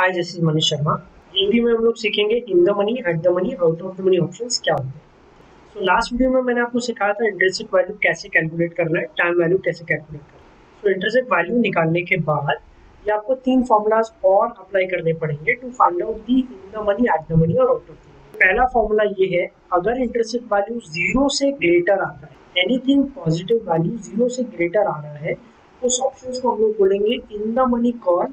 Hi, this is Manish Sharma. ये video में हम लोग सीखेंगे इन the money, at the money, out of the money options क्या होते हैं। सो लास्ट वीडियो में मैंने आपको सिखाया था इंट्रिंसिक वैल्यू कैसे कैलकुलेट करना है, टाइम वैल्यू कैसे कैलकुलेट करना है। सो इंट्रिंसिक वैल्यू निकालने के बाद ये आपको 3 फॉर्मूलाज और अप्लाई करने पड़ेंगे to find out the in the money, at the money और आउट ऑफ द मनी। पहला फॉर्मूला ये है, अगर इंट्रिंसिक वैल्यू 0 से ग्रेटर आता है, एनीथिंग पॉजिटिव वैल्यू 0 से ग्रेटर आ रहा है, उस ऑप्शन को हम लोग बोलेंगे in the money call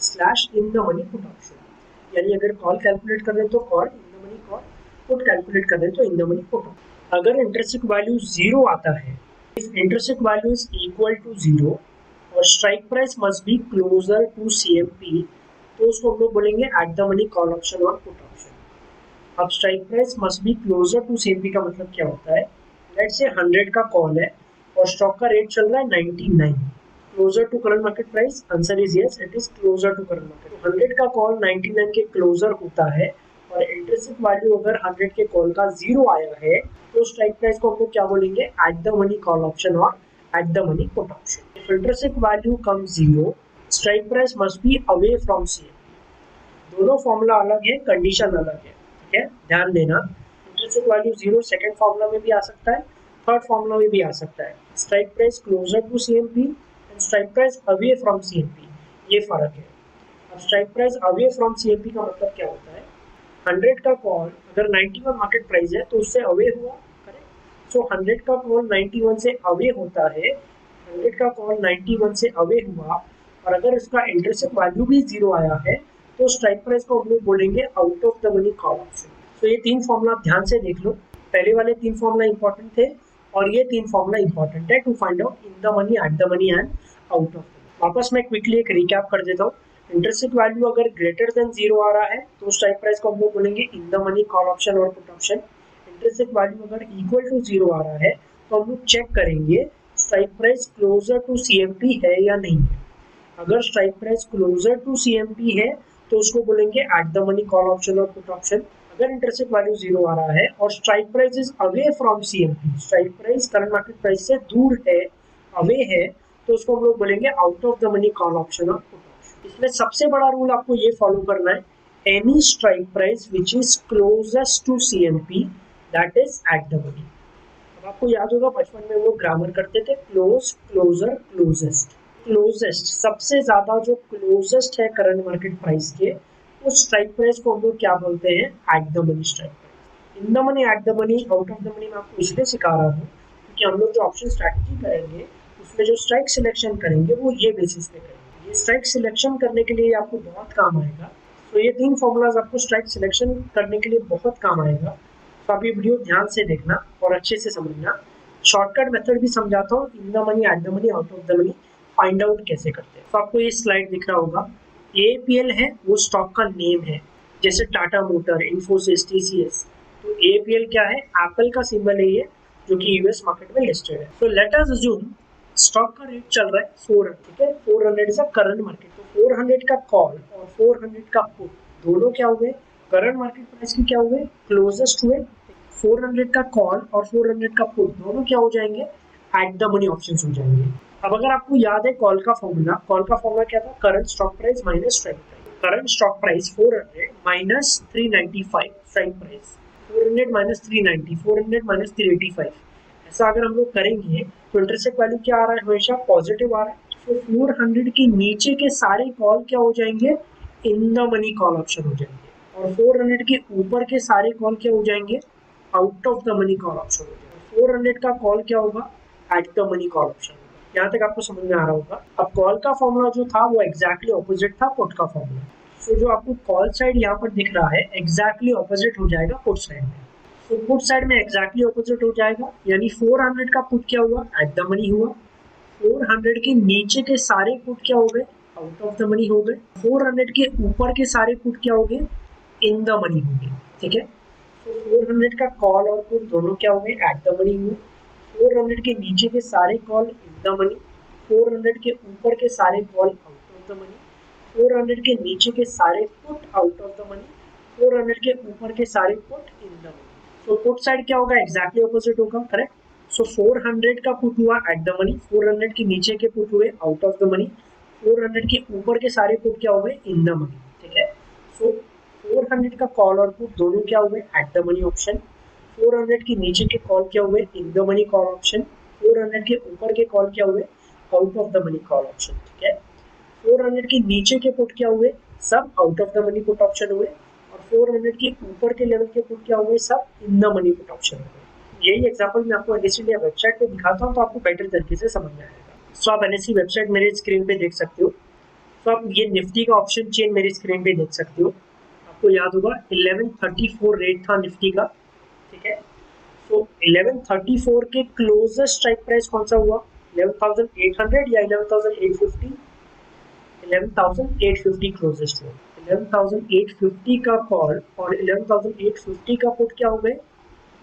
slash in the money put option. यानी अगर कॉल कैलकुलेट कर रहे हैं तो call, in the money call, put calculate कर रहे हैं तो इन द मनी पुट। अगर इंट्रिंसिक वैल्यू 0 आता है, if intrinsic value is equal to 0 और strike price must be closer to CMP, तो उसको हम लोग बोलेंगे at the money call option और पुट ऑप्शन। अब strike price must be closer to CMP का मतलब क्या होता है? लेट्स से 100 का कॉल है और स्टॉक का रेट चल रहा है 99, closer to current market price, answer is yes, it is closer to current market. 100 का कॉल 99 के क्लोजर होता है और इंट्रिंसिक वैल्यू अगर 100 के कॉल का 0 आया है तो स्ट्राइक प्राइस को हम लोग क्या बोलेंगे? At the money call option और at the money put option. If intrinsic value come 0, strike price must be away from CMP. दोनों फॉर्मूला अलग है, कंडीशन अलग है, ठीक है, ध्यान देना। इंट्रिंसिक वैल्यू 0 सेकंड फॉर्मूला में भी आ सकता है, थर्ड फॉर्मूला में भी आ सकता है। Strike price closer to CMP, strike price away from CMP, ये फर्क है। अब strike price away from CMP का मतलब क्या होता है? 100 का कॉल अगर 91 मार्केट प्राइस है तो उससे अवे हुआ, करेक्ट। सो 100 का कॉल 91 से अवे होता है, 100 का कॉल 91 से अवे हुआ और अगर उसका इंट्रिंसिक वैल्यू भी 0 आया है तो स्ट्राइक प्राइस को हम लोग बोलेंगे out of the money call option. तो ये 3 फॉर्मूला ध्यान से देख लो। पहले वाले 3 फॉर्मूला इंपॉर्टेंट थे और ये 3 फॉर्मूला इंपॉर्टेंट है to find out in the money, at the money and out of. वापस मैं क्विकली एक रिकैप कर देता हूँ। इंट्रिंसिक वैल्यू अगर ग्रेटर देन 0 आ रहा है तो स्ट्राइक प्राइस को हम लोग बोलेंगे in the money call option और पुट ऑप्शन। इंट्रिंसिक वैल्यू अगर इक्वल टू 0 आ रहा है तो हम लोग चेक करेंगे strike price closer to CMP है या नहीं है। अगर strike price closer to CMP है तो उसको बोलेंगे at the money call option और पुट ऑप्शन। अगर इंट्रिंसिक वैल्यू 0 आ रहा है और strike price is away from CMP, strike price current market price से दूर है, अवे है, तो उसको हम लोग बोलेंगे out of the money call option और पुट ऑप्शन। इसमें सबसे बड़ा रूल आपको ये फॉलो करना है, any strike price which is closest to CMP that is at the money. अब आपको याद होगा बचपन में हम लोग ग्रामर करते थे, क्लोज, क्लोजर, क्लोजेस्ट। क्लोजेस्ट सबसे ज्यादा जो क्लोजेस्ट है करंट मार्केट प्राइस के, उस स्ट्राइक प्राइस को हम लोग क्या बोलते हैं? Eight the money strike price. In the money, at the money, out of the money में आपको इसलिए सिखा रहा हूँ क्योंकि हम लोग जो ऑप्शन स्ट्रैटेजी करेंगे उसमें जो स्ट्राइक सिलेक्शन करेंगे वो ये बेसिस पे करेंगे। ये स्ट्राइक सिलेक्शन करने के लिए आपको बहुत काम आएगा। तो ये 3 फॉर्मूलाज आपको स्ट्राइक सिलेक्शन करने के लिए बहुत काम आएगा। तो आप ये वीडियो ध्यान से देखना और अच्छे से समझना। शॉर्टकट मेथड भी समझाता हूँ, इन the money, at the money, out of the money find out कैसे करते हैं। तो आपको ये स्लाइड दिख रहा होगा, एपीएल है वो स्टॉक का नेम है, जैसे टाटा मोटर, इन्फोसिस, टीसीएस। तो एपीएल क्या है? एप्पल का सिंबल है ये, जो कि यूएस मार्केट में लिस्टेड है। तो लेट अस अज्यूम स्टॉक का रेट चल रहा है 400, ठीक है, 400 इज अ करंट मार्केट। तो 400 का कॉल और 400 का पुट दोनों क्या हुए? करंट मार्केट प्राइस के क्या हुए? क्लोजेस्ट हुए। 400 का कॉल और 400 का पुट दोनों क्या हो जाएंगे? एट द मनी ऑप्शंस हो जाएंगे। अब अगर आपको याद है कॉल का फॉर्मूला क्या था? Current stock price minus strike price. Current stock price 400 minus 395 strike price, 400 minus 390, 400 minus 385। ऐसा अगर हम लोग करेंगे तो इंट्रिंसिक वैल्यू क्या आ रहा है? हमेशा पॉजिटिव आ रहा है। तो 400 के नीचे के सारे कॉल क्या हो जाएंगे? इन द मनी कॉल ऑप्शन हो जाएंगे और 400 के ऊपर के सारे कॉल क्या हो जाएंगे? Out of the money call option हो जाएंगे। 400 का कॉल क्या होगा? Eight the money call option. यहाँ तक आपको समझ में आ रहा होगा। अब कॉल का फॉर्मूला जो था वो एग्जैक्टली ऑपोजिट था पुट का फॉर्मूला। तो जो आपको कॉल साइड यहाँ पर दिख रहा है एग्जैक्टली ऑपोजिट हो जाएगा पुट साइड में। तो पुट साइड में एग्जैक्टली ऑपोजिट हो जाएगा, यानी 400 का पुट क्या हुआ? एट द मनी हुआ। 400 के नीचे के सारे पुट क्या हो गए? आउट ऑफ द मनी हो गए। 400 के ऊपर के सारे पुट क्या हो गए? इन द मनी हो गए, ठीक है। तो 400 का कॉल और पुट दोनों क्या हो गए? एट द मनी हुए। 400 के नीचे के सारे कॉल इन द मनी, 400 के ऊपर के सारे call out of the money, 400 के नीचे के सारे put out of the money, 400 के ऊपर के सारे पुट इन द मनी। तो पुट साइड क्या होगा? एग्जैक्टली ऑपोजिट होगा, करेक्ट। सो 400 का पुट हुआ एट द मनी, 400 के नीचे के पुट हुए आउट ऑफ द मनी, 400 के ऊपर के सारे पुट क्या हो गए? इन द मनी, ठीक है। 400 का कॉल और पुट दोनों क्या हुए एट द मनी ऑप्शन, 400 के नीचे के कॉल क्या हुए इन द मनी कॉल ऑप्शन, 400 के ऊपर के कॉल क्या हुए out of the money call option. ठीक है, 400 के नीचे के पुट क्या हुए सब out of the money put option हुए, और 400 के ऊपर के लेवल के पुट क्या हुए सब इन द मनी पुट ऑप्शन हुए। यही एग्जांपल मैं आपको एनएससी इंडिया वेबसाइट पे दिखाता हूँ तो आपको बेटर तरीके से समझ में आएगा। सो आप एनएससी वेबसाइट मेरे स्क्रीन पे देख सकते हो। तो आप ये निफ्टी का ऑप्शन चेन मेरी स्क्रीन पे देख सकते हो। आपको याद होगा 1134 रेट था निफ्टी का। ठीक है, तो 1134 के क्लोजेस्ट स्ट्राइक प्राइस कौन सा हुआ 11,800 या 11,850? 11,850 क्लोजेस्ट हुआ। 11,850 का कॉल और 11,850 का पुट क्या हो गए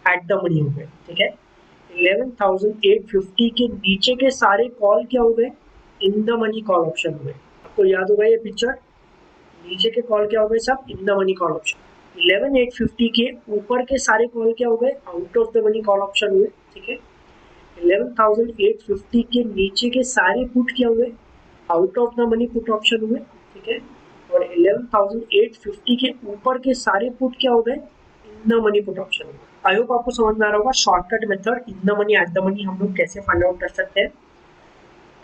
एट द मनी हो गए। ठीक है, 11,850 के नीचे के सारे कॉल क्या हो गए इन द मनी कॉल ऑप्शन हुए। आपको याद होगा ये पिक्चर, नीचे के कॉल क्या हो गए सब इन द मनी कॉल ऑप्शन। 11,850 के ऊपर के सारे कॉल क्या हो गए out of the money call option हुए। ठीक है, 11,850 के नीचे के सारे पुट क्या हुए out of the money put option हुए। ठीक है, और 11,850 के ऊपर के सारे पुट क्या हो गए इन द मनी पुट ऑप्शन हुए। आई होप आपको समझ में आ रहा होगा shortcut method in the money at the money हम लोग कैसे फाइंड आउट कर सकते हैं।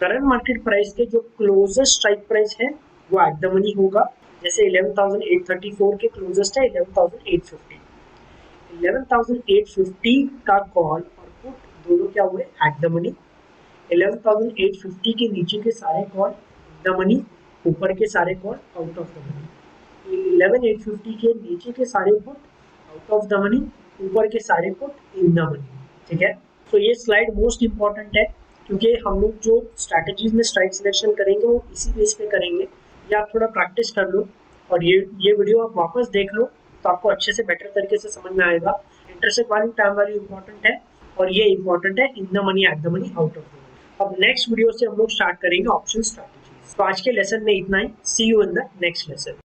करंट मार्केट प्राइस के जो क्लोजेस्ट स्ट्राइक प्राइस है वो एट द मनी होगा। जैसे 11,834 के क्लोजेस्ट है 11,850, 11,850 का कॉल और पुट दोनों क्या हुए एट द मनी। 11,850 के नीचे के सारे कॉल इन द मनी, ऊपर के सारे call out of the money. 11,850 के नीचे के सारे put out of the money, ऊपर के सारे पुट इन द मनी। ठीक है, तो ये स्लाइड मोस्ट इंपॉर्टेंट है क्योंकि हम लोग जो स्ट्रैटेजीज में स्ट्राइक सिलेक्शन करेंगे वो इसी बेस पे करेंगे। या आप थोड़ा प्रैक्टिस कर लो और ये वीडियो आप वापस देख लो तो आपको अच्छे से बेटर तरीके से समझ में आएगा। Interest value time value important है और ये इंपॉर्टेंट है इन the money at the money out of the money. अब नेक्स्ट वीडियो से हम लोग स्टार्ट करेंगे ऑप्शन स्ट्रैटेजीज। तो आज के लेसन में इतना ही, see you in the next lesson.